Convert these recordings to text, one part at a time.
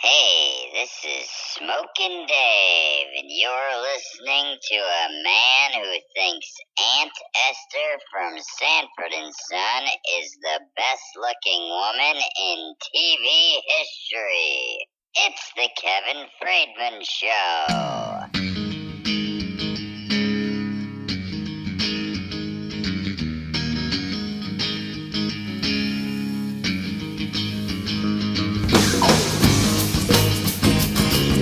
Hey, this is Smokin' Dave, and you're listening to a man who thinks Aunt Esther from Sanford and Son is the best-looking woman in TV history. It's the Kevin Friedman Show.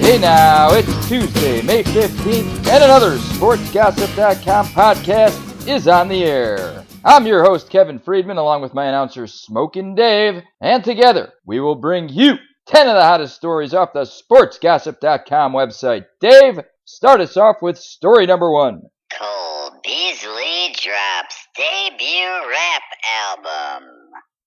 Hey now, it's Tuesday, May 15th, and another SportsGossip.com podcast is on the air. I'm your host, Kevin Friedman, along with my announcer, Smokin' Dave, and together we will bring you 10 of the hottest stories off the SportsGossip.com website. Dave, start us off with story number 1. Cole Beasley drops debut rap album.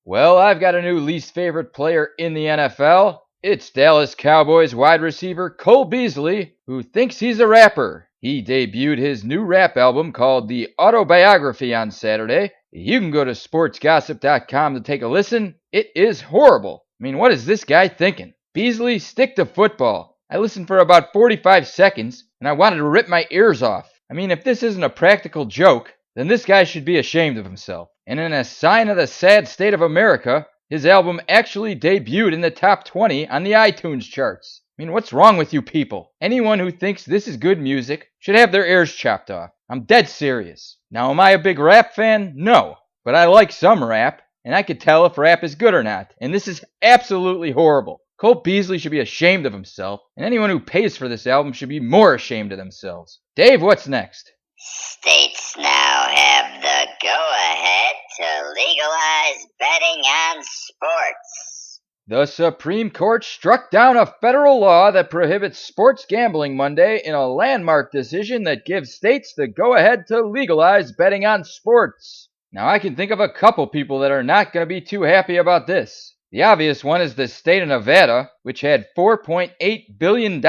Well, I've got a new least favorite player in the NFL. It's Dallas Cowboys wide receiver Cole Beasley, who thinks he's a rapper. He debuted his new rap album called The Autobiography on Saturday. You can go to sportsgossip.com to take a listen. It is horrible. I mean, what is this guy thinking? Beasley, stick to football. I listened for about 45 seconds, and I wanted to rip my ears off. I mean, if this isn't a practical joke, then this guy should be ashamed of himself. And in a sign of the sad state of America, his album actually debuted in the top 20 on the iTunes charts. I mean, what's wrong with you people? Anyone who thinks this is good music should have their ears chopped off. I'm dead serious. Now, am I a big rap fan? No. But I like some rap, and I could tell if rap is good or not. And this is absolutely horrible. Cole Beasley should be ashamed of himself, and anyone who pays for this album should be more ashamed of themselves. Dave, what's next? States now have the go-ahead to legalize betting on sports. The Supreme Court struck down a federal law that prohibits sports gambling Monday in a landmark decision that gives states the go-ahead to legalize betting on sports. Now, I can think of a couple people that are not going to be too happy about this. The obvious one is the state of Nevada, which had $4.8 billion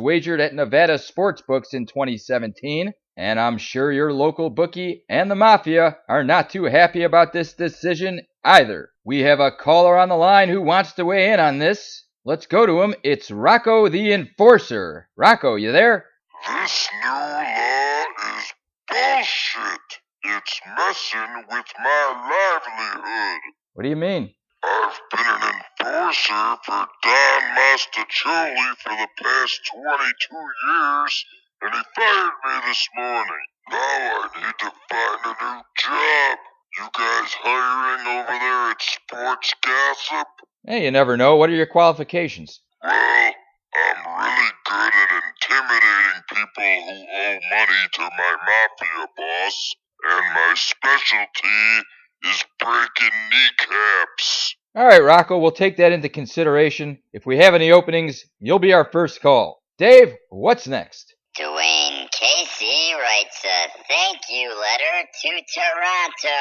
wagered at Nevada sportsbooks in 2017. And I'm sure your local bookie and the mafia are not too happy about this decision either. We have a caller on the line who wants to weigh in on this. Let's go to him. It's Rocco the Enforcer. Rocco, you there? This new law is bullshit. It's messing with my livelihood. What do you mean? I've been an enforcer for Don Mastacholi for the past 22 years, and he fired me this morning. Now I need to find a new job. You guys hiring over there at Sports Gossip? Hey, you never know. What are your qualifications? Well, I'm really good at intimidating people who owe money to my mafia boss, and my specialty is breaking kneecaps. All right, Rocco, we'll take that into consideration. If we have any openings, you'll be our first call. Dave, what's next? Dwayne Casey writes a thank you letter to Toronto.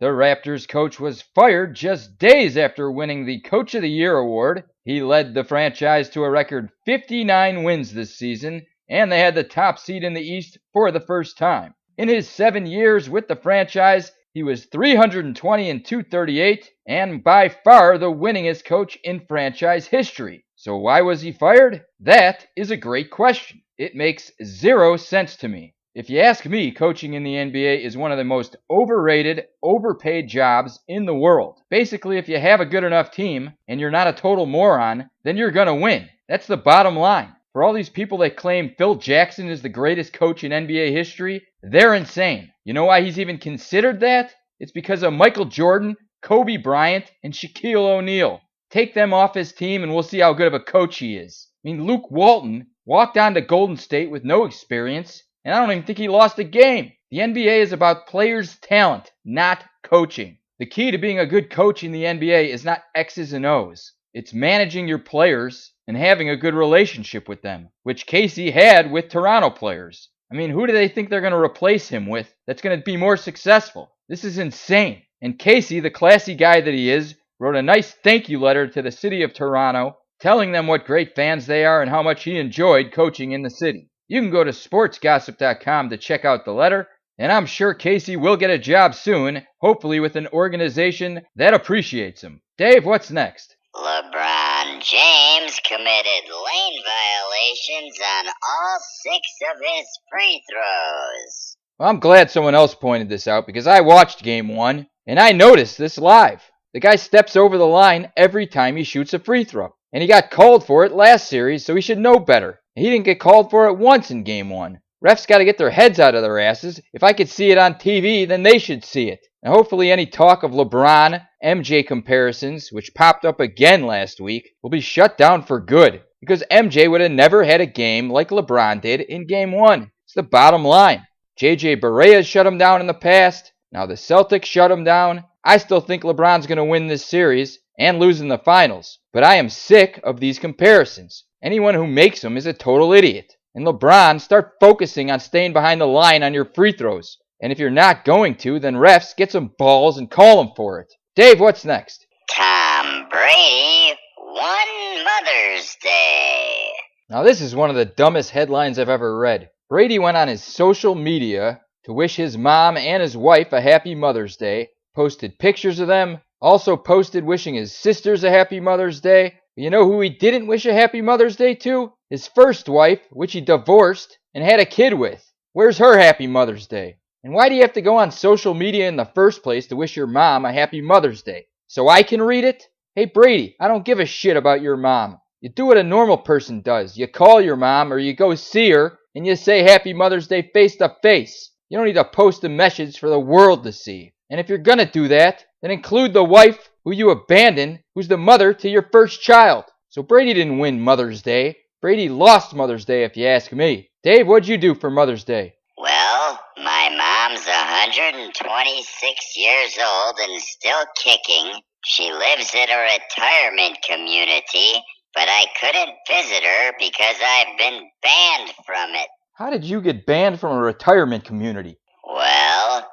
The Raptors coach was fired just days after winning the Coach of the Year award. He led the franchise to a record 59 wins this season, and they had the top seed in the East for the first time. In his 7 years with the franchise, he was 320 and 238, and by far the winningest coach in franchise history. So why was he fired? That is a great question. It makes zero sense to me. If you ask me, coaching in the NBA is one of the most overrated, overpaid jobs in the world. Basically, if you have a good enough team and you're not a total moron, then you're going to win. That's the bottom line. For all these people that claim Phil Jackson is the greatest coach in NBA history, they're insane. You know why he's even considered that? It's because of Michael Jordan, Kobe Bryant, and Shaquille O'Neal. Take them off his team and we'll see how good of a coach he is. I mean, Luke Walton walked on to Golden State with no experience, and I don't even think he lost a game. The NBA is about players' talent, not coaching. The key to being a good coach in the NBA is not X's and O's. It's managing your players and having a good relationship with them, which Casey had with Toronto players. I mean, who do they think they're going to replace him with that's going to be more successful? This is insane. And Casey, the classy guy that he is, wrote a nice thank you letter to the city of Toronto, telling them what great fans they are and how much he enjoyed coaching in the city. You can go to sportsgossip.com to check out the letter, and I'm sure Casey will get a job soon, hopefully with an organization that appreciates him. Dave, what's next? LeBron James James committed lane violations on all 6 of his free throws. Well, I'm glad someone else pointed this out because I watched Game 1, and I noticed this live. The guy steps over the line every time he shoots a free throw. And he got called for it last series, so he should know better. He didn't get called for it once in Game 1. Refs got to get their heads out of their asses. If I could see it on TV, then they should see it. And hopefully any talk of LeBron MJ comparisons, which popped up again last week, will be shut down for good. Because MJ would have never had a game like LeBron did in Game 1. It's the bottom line. JJ Barea shut him down in the past. Now the Celtics shut him down. I still think LeBron's going to win this series and lose in the finals. But I am sick of these comparisons. Anyone who makes them is a total idiot. And LeBron, start focusing on staying behind the line on your free throws. And if you're not going to, then refs, get some balls and call them for it. Dave, what's next? Tom Brady won Mother's Day. Now this is one of the dumbest headlines I've ever read. Brady went on his social media to wish his mom and his wife a happy Mother's Day, posted pictures of them, also posted wishing his sisters a happy Mother's Day. You know who he didn't wish a happy Mother's Day to? His first wife, which he divorced and had a kid with. Where's her happy Mother's Day? And why do you have to go on social media in the first place to wish your mom a happy Mother's Day? So I can read it? Hey Brady, I don't give a shit about your mom. You do what a normal person does. You call your mom or you go see her and you say happy Mother's Day face to face. You don't need to post a message for the world to see. And if you're gonna do that, then include the wife who you abandoned, who's the mother to your first child. So Brady didn't win Mother's Day. Brady lost Mother's Day if you ask me. Dave, what'd you do for Mother's Day? Well, my mom's 126 years old and still kicking. She lives in a retirement community, but I couldn't visit her because I've been banned from it. How did you get banned from a retirement community? Well,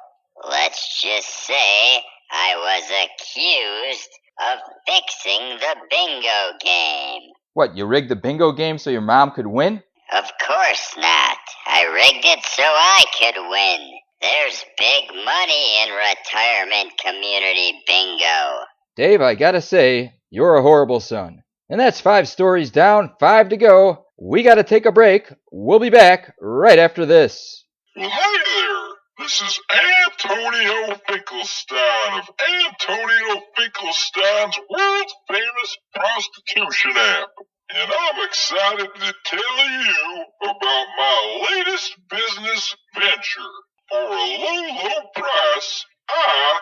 let's just say I was accused of fixing the bingo game. What, you rigged the bingo game so your mom could win? Of course not. I rigged it so I could win. There's big money in retirement community bingo. Dave, I gotta say, you're a horrible son. And that's 5 stories down, 5 to go. We gotta take a break. We'll be back right after this. Well, hey there. This is Antonio Finkelstein of Antonio Finkelstein's world famous prostitution app. And I'm excited to tell you about my latest business venture. For a low price, I,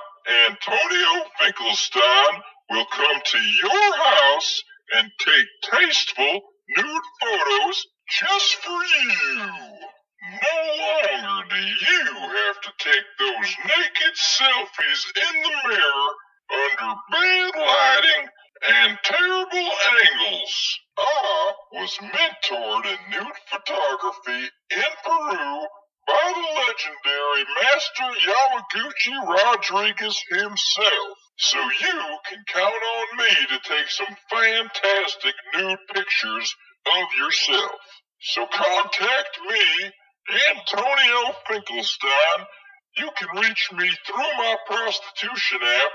Antonio Finkelstein, will come to your house and take tasteful nude photos just for you. No longer do you have to take those naked selfies in the mirror under bad lighting and terrible angles. I was mentored in nude photography in Peru by the legendary Master Yamaguchi Rodriguez himself. So you can count on me to take some fantastic nude pictures of yourself. So contact me, Antonio Finkelstein. You can reach me through my prostitution app,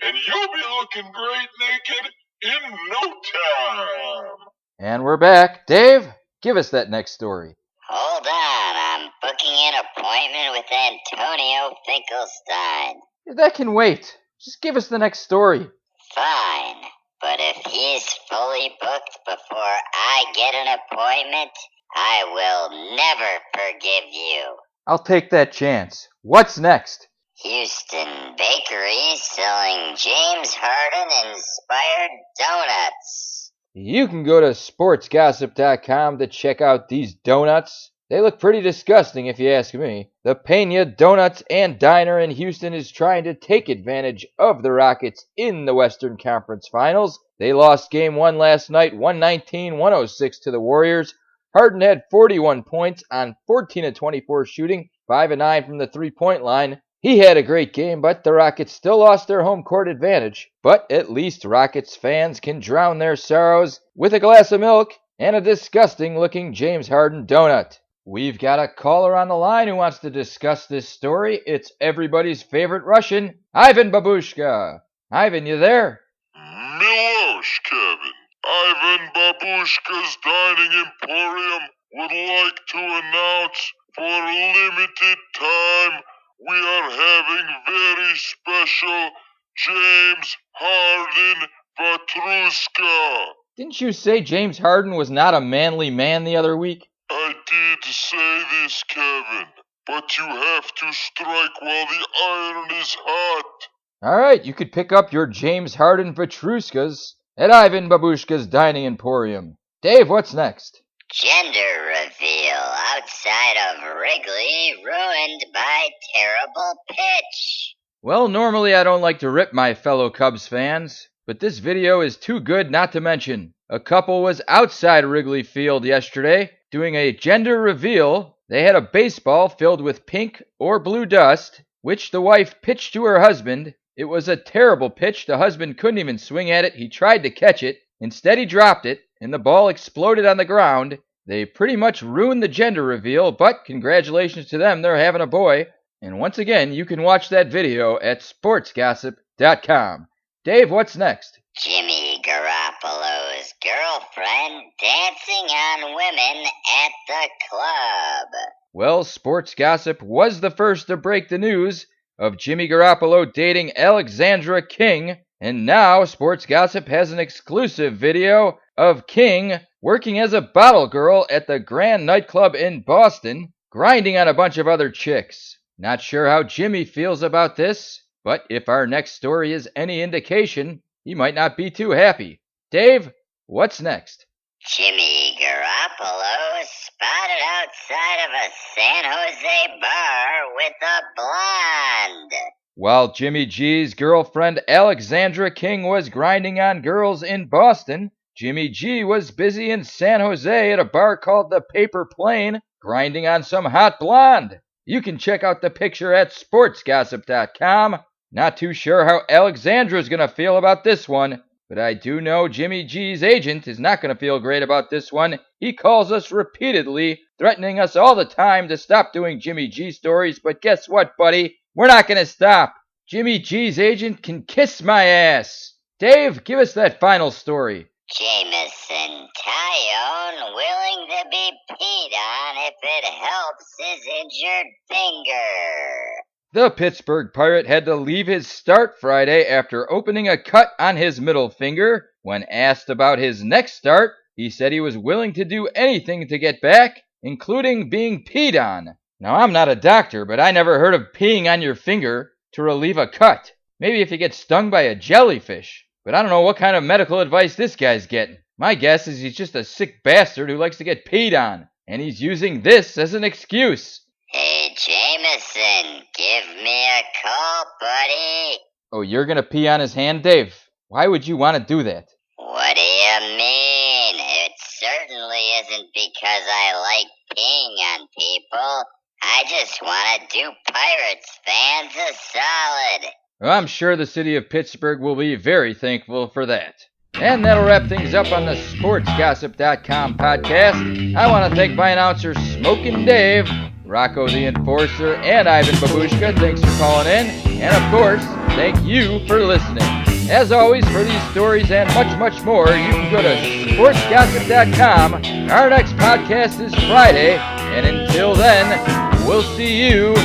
and you'll be looking great naked in no time. And we're back. Dave, give us that next story. Hold on, I'm booking an appointment with Antonio Finkelstein. That can wait. Just give us the next story. Fine, but if he's fully booked before I get an appointment, I will never forgive you. I'll take that chance. What's next? Houston Bakery selling James Harden-inspired donuts. You can go to sportsgossip.com to check out these donuts. They look pretty disgusting if you ask me. The Pena Donuts and Diner in Houston is trying to take advantage of the Rockets in the Western Conference Finals. They lost Game 1 last night, 119-106 to the Warriors. Harden had 41 points on 14 of 24 shooting, 5 of 9 from the three-point line. He had a great game, but the Rockets still lost their home court advantage. But at least Rockets fans can drown their sorrows with a glass of milk and a disgusting-looking James Harden donut. We've got a caller on the line who wants to discuss this story. It's everybody's favorite Russian, Ivan Babushka. Ivan, you there? Milosh, Kevin. Ivan Babushka's Dining Emporium would like to announce for a limited time we are having very special James Harden Vatruska. Didn't you say James Harden was not a manly man the other week? I did say this, Kevin, but you have to strike while the iron is hot. Alright, you could pick up your James Harden Vatruskas at Ivan Babushka's Dining Emporium. Dave, what's next? Gender reveal outside of Wrigley ruined by terrible pitch. Well, normally I don't like to rip my fellow Cubs fans, but this video is too good not to mention. A couple was outside Wrigley Field yesterday doing a gender reveal. They had a baseball filled with pink or blue dust, which the wife pitched to her husband. It was a terrible pitch. The husband couldn't even swing at it. He tried to catch it. Instead, he dropped it, and the ball exploded on the ground. They pretty much ruined the gender reveal, but congratulations to them, they're having a boy. And once again, you can watch that video at sportsgossip.com. Dave, what's next? Jimmy Garoppolo's girlfriend dancing on women at the club. Well, Sports Gossip was the first to break the news of Jimmy Garoppolo dating Alexandra King, and now Sports Gossip has an exclusive video of King working as a bottle girl at the Grand nightclub in Boston, grinding on a bunch of other chicks. Not sure how Jimmy feels about this, but if our next story is any indication, he might not be too happy. Dave, what's next? Jimmy Garoppolo spotted outside of a San Jose bar with a blonde. While Jimmy G's girlfriend Alexandra King was grinding on girls in Boston, Jimmy G was busy in San Jose at a bar called the Paper Plane, grinding on some hot blonde. You can check out the picture at sportsgossip.com. Not too sure how Alexandra's going to feel about this one, but I do know Jimmy G's agent is not going to feel great about this one. He calls us repeatedly, threatening us all the time to stop doing Jimmy G stories, but guess what, buddy? We're not going to stop. Jimmy G's agent can kiss my ass. Dave, give us that final story. Jameson Tyone willing to be peed on if it helps his injured finger. The Pittsburgh Pirate had to leave his start Friday after opening a cut on his middle finger. When asked about his next start, he said he was willing to do anything to get back, including being peed on. Now, I'm not a doctor, but I never heard of peeing on your finger to relieve a cut. Maybe if you get stung by a jellyfish. But I don't know what kind of medical advice this guy's getting. My guess is he's just a sick bastard who likes to get peed on, and he's using this as an excuse. Hey, Jameson, give me a call, buddy. Oh, you're gonna pee on his hand, Dave? Why would you want to do that? What do you mean? It certainly isn't because I like peeing on people. I just want to do Pirates fans a solid. Well, I'm sure the city of Pittsburgh will be very thankful for that. And that'll wrap things up on the SportsGossip.com podcast. I want to thank my announcers Smokin' Dave, Rocco the Enforcer, and Ivan Babushka. Thanks for calling in. And of course, thank you for listening. As always, for these stories and much, much more, you can go to SportsGossip.com. Our next podcast is Friday. And until then, we'll see you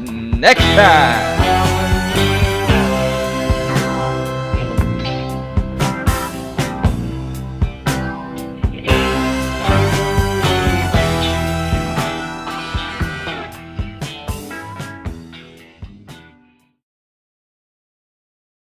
next time.